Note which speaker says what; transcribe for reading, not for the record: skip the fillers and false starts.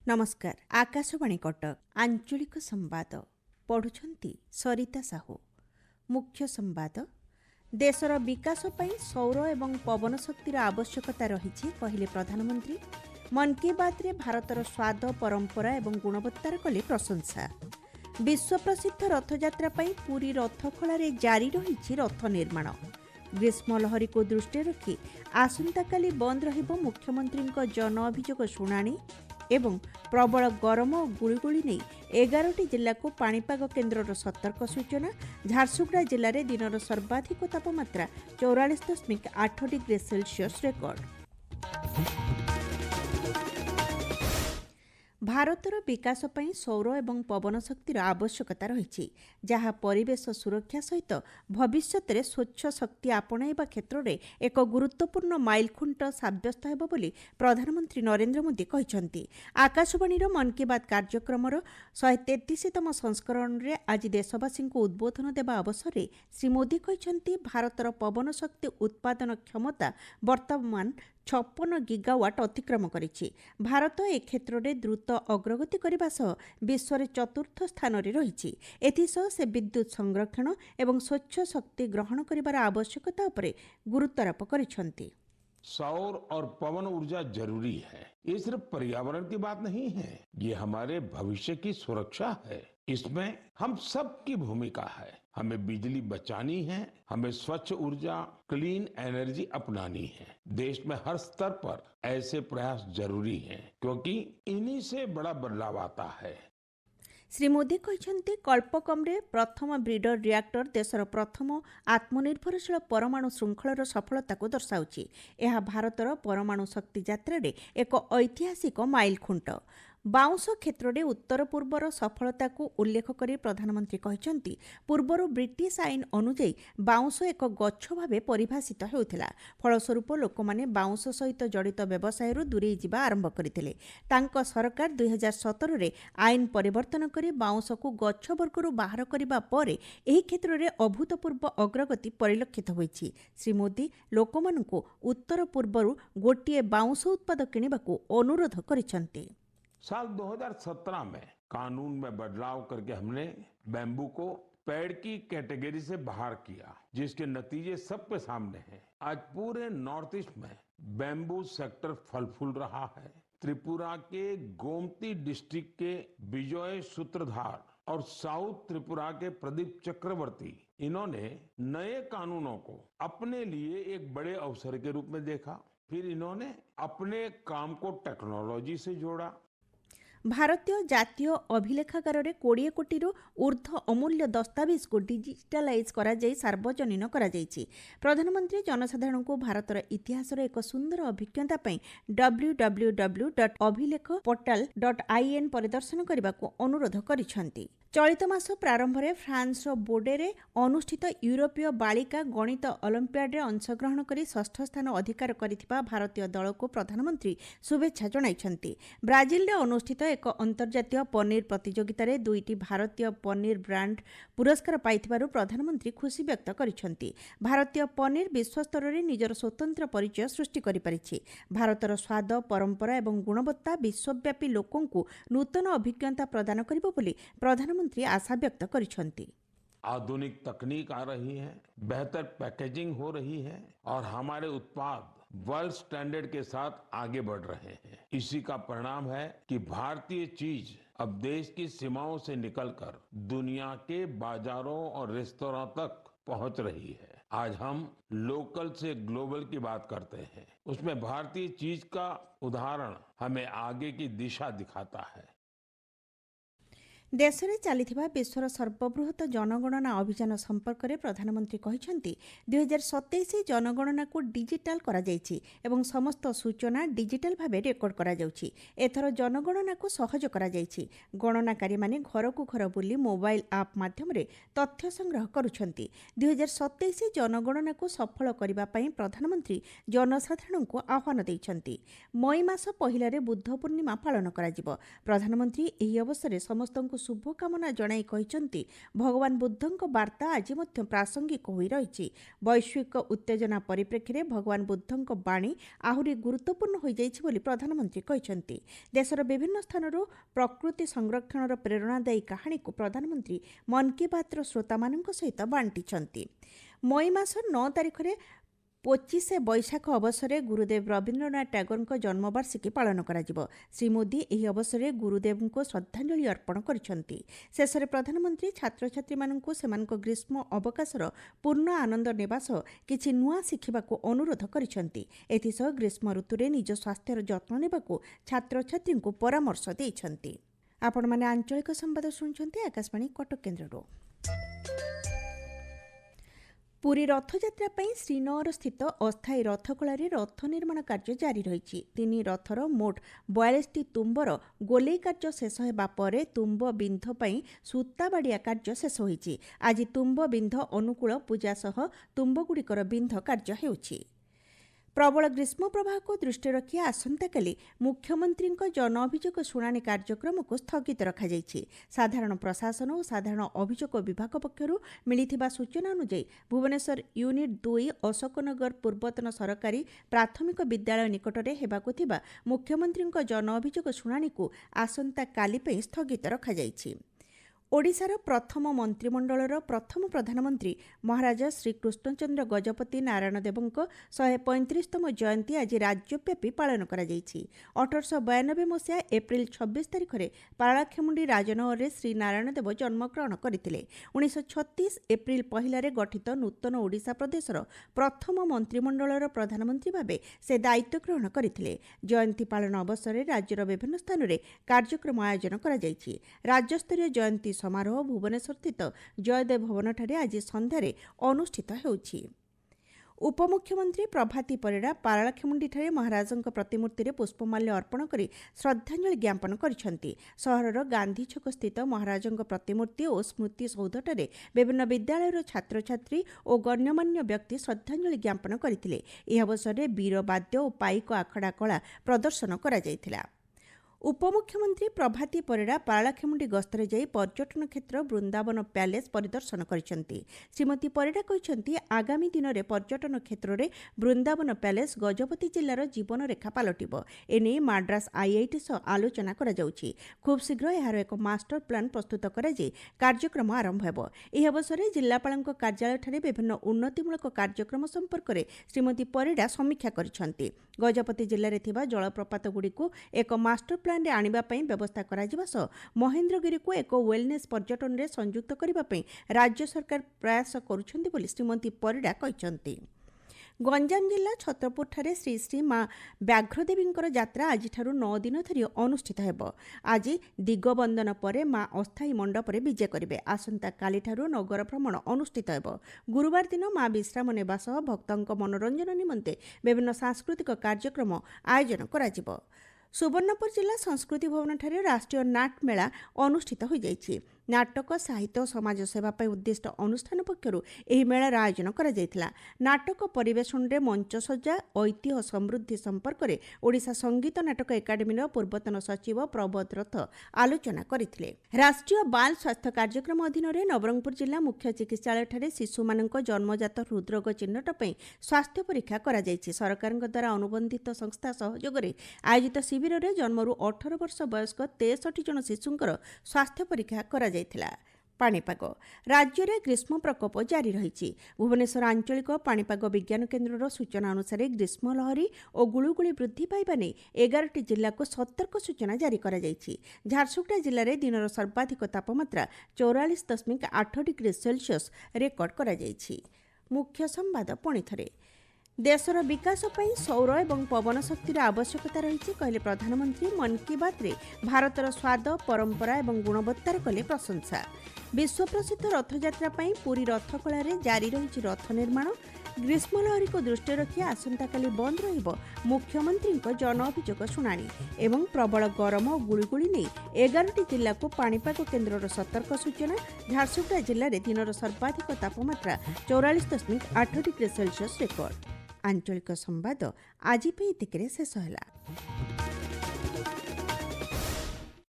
Speaker 1: नमस्कार। आकाशवाणी कटक आंचलिक संवाद पढ़ुछंती सरिता साहू। मुख्य संवाद देशर विकास पई सौर एवं पवन शक्तिर आवश्यकता रही कहले प्रधानमंत्री। मन की बात रे भारतर स्वाद परंपरा एवं गुणवत्तार कले प्रशंसा। विश्व प्रसिद्ध रथयात्रा पई पुरी रथखोलारे जारी रही रथ निर्माण। ग्रीष्म लहरी को दृष्टि रखी आसंताकाली बंद रहिबो मुख्यमंत्री जन अभियोग शुणाणी एवं प्रबल गरम और गुड़गुड़ी नहीं 11टी जिला को पाणीपाग केन्द्र सतर्क सूचना। झारसुगुड़ा जिले में दिन सर्वाधिक तापमात्रा 44.8 डिग्री सेल्सियस रेकर्ड। भारतर विकास पई सौर एवं पवन शक्तिर आवश्यकता रही जहाँ परिवेश सुरक्षा सहित भविष्य में स्वच्छ शक्ति आपणाइबा क्षेत्र में एक गुरुत्वपूर्ण माइलखुंट साब्यस्त हेब बोली प्रधानमंत्री नरेंद्र मोदी कहते। आकाशवाणीर मन की बात कार्यक्रम 133तम संस्करण में आज देशवासी को उद्बोधन देवा अवसर में श्री मोदी कहते भारतर पवन शक्ति उत्पादन क्षमता वर्तमान 56 गीगावाट अतिक्रम करिछि। भारत ए क्षेत्र में द्रुत अग्रगति करने सह विश्व चतुर्थ स्थान में रही। एथिसह से विद्युत संरक्षण एवं स्वच्छ शक्ति ग्रहण करिबार आवश्यकता उपरे गुरुत्वारोप करिसेंति।
Speaker 2: सौर और पवन ऊर्जा जरूरी है। ये सिर्फ पर्यावरण की बात नहीं है, ये हमारे भविष्य की सुरक्षा है। इसमें हम सब की भूमिका है। हमें बिजली बचानी है, हमें स्वच्छ ऊर्जा क्लीन एनर्जी अपनानी है। देश में हर स्तर पर ऐसे प्रयास जरूरी हैं, क्योंकि इन्हीं से बड़ा बदलाव आता है।
Speaker 1: श्री मोदी कहते कल्पकम्रे प्रथम ब्रीडर रिएक्टर देशर प्रथम आत्मनिर्भरशील परमाणु श्रृंखलार सफलता को दर्शाଉଛି। यह भारतर परमाणु शक्ति यात्रा रे एक ऐतिहासिक माइलखुंट। बाउंश क्षेत्र में उत्तर पूर्वर सफलता को उल्लेख कर प्रधानमंत्री कहते पूर्वर ब्रिटिश आईन अनुଯାयी बाउंश एक गछ भाव परिभाषित होता। फलस्वरूप लोक मैंने बाउंश सहित जड़ित व्यवसाय दूरे जावा आरंभ करते। सरकार 2017 रे आईन परिवर्तन कर बाउंश को गछ वर्गर बाहर करने पर एही क्षेत्र में अभूतपूर्व अग्रगति परिलक्षित होईछि। श्री मोदी लोक मानकु उत्तर पूर्वर गोटे बाउंश उत्पाद किनिबाकु अनुरोध करिसेंति।
Speaker 2: साल 2017 में कानून में बदलाव करके हमने बैम्बू को पेड़ की कैटेगरी से बाहर किया, जिसके नतीजे सबके सामने हैं। आज पूरे नॉर्थ ईस्ट में बैम्बू सेक्टर फल फूल रहा है। त्रिपुरा के गोमती डिस्ट्रिक्ट के विजय सूत्रधार और साउथ त्रिपुरा के प्रदीप चक्रवर्ती, इन्होंने नए कानूनों को अपने लिए एक बड़े अवसर के रूप में देखा। फिर इन्होंने अपने काम को टेक्नोलॉजी से जोड़ा।
Speaker 1: भारतीय जातीय अभिलेखागार 20 कोटी ऊर्ध्व अमूल्य दस्तावेज को डिजिटालाइज करा जाई सार्वजनीन करा जाइछि। प्रधानमंत्री जनसाधारण को भारतर इतिहास एक सुंदर अभिज्ञता पई www.abhilekhaportal.in परिदर्शन करने को अनुरोध करिसेंति। चलित मास प्रारंभ में फ्रांस बोर्डे अनुष्ठित यूरोपीय बालिका गणित ओलंपियाड अंशग्रहण कर षष्ठ स्थान अधिकार करिथिबा भारतीय दल को प्रधानमंत्री शुभेच्छा जणाइछन्ति। ब्राजिल में अनुष्ठित एक अंतर्जातीय पनीर प्रतियोगिता रे 2टी भारतीय पनीर ब्रांड पुरस्कार पाइथिबारु प्रधानमंत्री खुशी व्यक्त करिसेंति। भारतीय पनीर विश्वस्तर में निजर स्वतंत्र परिचय सृष्टि करि परिछि। भारतर स्वाद परंपरा एवं गुणवत्ता विश्वव्यापी लोकंकु नूतन अभिज्ञता प्रदान करिबो बोली प्रधानमंत्री आशा व्यक्त करिसेंति।
Speaker 2: आधुनिक तकनीक आ रही है, बेहतर पैकेजिंग हो रही है और हमारे उत्पाद वर्ल्ड स्टैंडर्ड के साथ आगे बढ़ रहे हैं। इसी का परिणाम है कि भारतीय चीज अब देश की सीमाओं से निकलकर दुनिया के बाजारों और रेस्तोरां तक पहुंच रही है। आज हम लोकल से ग्लोबल की बात करते हैं, उसमें भारतीय चीज का उदाहरण हमें आगे की दिशा दिखाता है।
Speaker 1: देश में चलता विश्वर सर्वबृहत जनगणना अभियान संपर्क में प्रधानमंत्री कहते 2027 जनगणना को डिजिटाल करा जायछि एवं समस्त सूचना डिजिटाल भाव रेकर्ड करा जाउछि। एथर जनगणना को सहज करा जायछि। गणनाकारी माने घर को घर बुली मोबाइल आप माध्यम रे तथ्य संग्रह करुछन्ति। 2027 जनगणना को सफल करिबा पई प्रधानमंत्री जनसाधारण को आह्वान दैछन्ति। मई मास पहिला रे बुद्ध पूर्णिमा पालन करा जिवो। प्रधानमंत्री एही अवसर रे समस्त शुभकामना जणाई कहिसंती भगवान बुद्धଙ୍କ वार्ता आज मध्य प्रासंगिक होई रहिछि। वैश्विक उत्तेजना परिप्रेक्षी में भगवान बुद्धଙ୍କ बाणी आहुरी गुरुत्वपूर्ण हो जाइछि बोली प्रधानमंत्री कहिसंती। देशर विभिन्न स्थानरू प्रकृति संरक्षणर प्रेरणादायी कहानी को प्रधानमंत्री मन की बात श्रोतामानଙ୍କ सहित बांटिछंती। मई मास 9 तारिख में 25 बैशाख अवसर में गुरुदेव रवीन्द्रनाथ टैगोर जन्मवार्षिकी पालन करा। श्री मोदी एही अवसर में गुरुदेव को श्रद्धांजलि अर्पण करिसंती। शेष में प्रधानमंत्री छात्र छात्री माननकु सेमानक ग्रीष्म अवकाशर पूर्ण आनंद नेबा सह किछि नुआ शिखिबाकु अनुरोध करिसंती। एथिसह ग्रीष्म ऋतुरे निज स्वास्थ्यर जत्न नेबाकु छात्र छात्रींकु परामर्श देइछंती। आपण माने आंचलिक संवाद सुनछंती आकाशवाणी कटक केन्द्ररो। पुरी रथयात्रा पर श्रीनगर स्थित अस्थायी रथखोलारे रथ निर्माण कार्य जारी रही। 3 रथर मोट 42टी तुम्बर गोलेई कार्य शेष होगा पर तुम्ब बिंध पर सूताबाड़िया कार्य शेष होईछि। आज तुम्ब बिंध अनुकूल पूजा सह तुम्बगुड़िकर बिंध कार्य हेउछि। प्रबल ग्रीष्म प्रवाह को दृष्टि रखी आसंताकाली मुख्यमंत्री जन अभियोग शुणाणी कार्यक्रम को स्थगित रखाଯାଇଛି। साधारण प्रशासन और साधारण अभियोग विभाग पक्षर मिलिथिबा सूचना अनुसार भुवनेश्वर यूनिट 2 अशोकनगर पूर्वतन सरकारी प्राथमिक विद्यालय निकटरे हेबाकु थिबा मुख्यमंत्री जन अभियोग शुणाणी को आसंताकाली पई स्थगित रखाଯାଇଛି। ओडिशार प्रथम मंत्रिमंडलर प्रथम प्रधानमंत्री महाराजा श्री कृष्णचंद्र गजपति नारायण देवଙ୍କ 135तम जयंती आज राज्यव्यापी पालन करा जायछि। 1892 मसीहा एप्रिल 26 तारिख में पारलाखेमुंडी राजनगर श्री नारायण देव जन्मग्रहण करथिले। 1936 एप्रिल 1 गठित नूतन ओडिशा प्रदेशर प्रथम मंत्रिमंडलर प्रधानमंत्री भावे से दायित्व ग्रहण करथिले। जयंती पालन अवसर में राज्यर विभिन्न स्थान में कार्यक्रम आयोजन करा जायछि। राज्यस्तरीय जयंती समारोह भुवनेश्वर स्थित जयदेव भवन ठारे आज संध्यारे अनुष्ठित हेउछि। उपमुख्यमंत्री प्रभाती परिड़ा पारलाखेमुंडी ठारे महाराजଙ୍କ प्रतिमूर्ति में पुष्पमाल्य अर्पण कर श्रद्धांजलि ज्ञापन करिसंती। सहरर गांधी छक स्थित महाराजଙ୍କ प्रतिमूर्ति और स्मृति सौधठारे विभिन्न विद्यालयर छात्र छात्री और गण्यमान्य व्यक्ति श्रद्धांजलि ज्ञापन करथिले। एही अवसर में वीर वाद्य और पाइक आखड़ा कला प्रदर्शन करा जायथिला। उपमुख्यमंत्री प्रभाती परिड़ा पारलाखेमुंडी गस्तरे जाई पर्यटन क्षेत्र वृंदावन पैलेस परिदर्शन करिसंती। श्रीमती परिड़ा कहिसंती आगामी दिन में पर्यटन क्षेत्र में वृंदावन पैलेस गजपति जिलार जीवन रेखा पलटिब। एने माड्रास आईआईटी सह आलोचना करा जाउछि। खूब शीघ्र एहार एक मास्टर प्लान प्रस्तुत करा जाई कार्यक्रम आरंभ हेबो। एही अवसर में जिलापालଙ୍କ कार्यालय ठारे विभिन्न उन्नतिमूलक कार्यक्रम संपर्क में श्रीमती परिड़ा समीक्षा करिसंती। गजपति जिले में थिबा जलप्रपात गुड़िक एक मास्टर प्लान रे आनिबा पई व्यवस्था करा जिबा सह महेंद्रगिरी को एक वेलनेस पर्यटन रे संयुक्त करिबा पई राज्य सरकार प्रयास करुछंती बोली श्रीमती परिड़ा कहिसंती। गंजाम जिला छतरपुर ठारे श्री श्री मां व्याघ्रदेवींकर यात्रा आज 9 दिन धरी अनुष्ठित हेब। आज दिगबंदन परे मां अस्थायी मंडपरे विजय करिवे। आसंता काली ठारू नगर भ्रमण अनुष्ठित हेब। गुरुवार दिन मां विश्राम नेबा सह भक्तଙ୍କ मनोरंजन निमंते विभिन्न सांस्कृतिक कार्यक्रम आयोजन कराजिब। सुवर्णपुर जिला संस्कृति भवन ठारे राष्ट्रीय नाट मेला अनुष्ठित हो जाइछि। नाटक साहित्य और समाज सेवा पर उद्दिष्ट अनुष्ठान पक्षर एही मेलार आयोजन करा जायथिला। नाटक परिवेशन रे मंच सज्जा ऐतिह्य समृद्धि संपर्क में ओडिशा संगीत नाटक एकाडेमी पूर्वतन सचिव प्रबोध रथ आलोचना करथिले। राष्ट्रीय बाल स्वास्थ्य कार्यक्रम अधीन में नवरंगपुर जिला मुख्य चिकित्सालय ठारे शिशु मानक जन्मजात हृदरोग चिन्हट पर स्वास्थ्य परीक्षा करा जायछि। सरकार द्वारा अनुबंधित संस्था सहयोग में आयोजित शिविर में जन्मरू 18 वर्ष वयस्क 63 जन शिशुंकर स्वास्थ्य परीक्षा करा जायथिला। पाणीपाग राज्य में ग्रीष्म प्रकोप जारी रही। भुवनेश्वर आंचलिक पाणीपाग विज्ञान केन्द्र सूचना अनुसार ग्रीष्म लहरी और गुळुगुळी वृद्धि पाइबा नहीं 11टी जिला को सतर्क सूचना जारी करा जायछि। झारसुगुड़ा जिले में दिनर सर्वाधिक तापमात्रा 44.8 डिग्री सेल्सियस रेकर्ड करा जायछि। मुख्य संवाद पुणी थरे देशर विकास पई सौर एवं पवन शक्तिर आवश्यकता रही कहले प्रधानमंत्री। मन की बात रे भारतर स्वाद परंपरा एवं गुणवत्तार कले प्रशंसा। विश्व प्रसिद्ध रथयात्रा पई पुरी रथखोलारे जारी रही रथ निर्माण। ग्रीष्म लहरी को दृष्टि रखी आसंताकाली बंद रहिबो मुख्यमंत्री जन अभियोग शुणाणी एवं प्रबल गरम और गुळुगुळी नहीं 11टी जिला को पाणीपाग केन्द्र सतर्क सूचना। झारसुगुड़ा जिले में दिनर सर्वाधिक तापमात्रा 44.8 डिग्री सेल्सियस रेकर्ड। आंचलिक संवाद आज पे शेष है।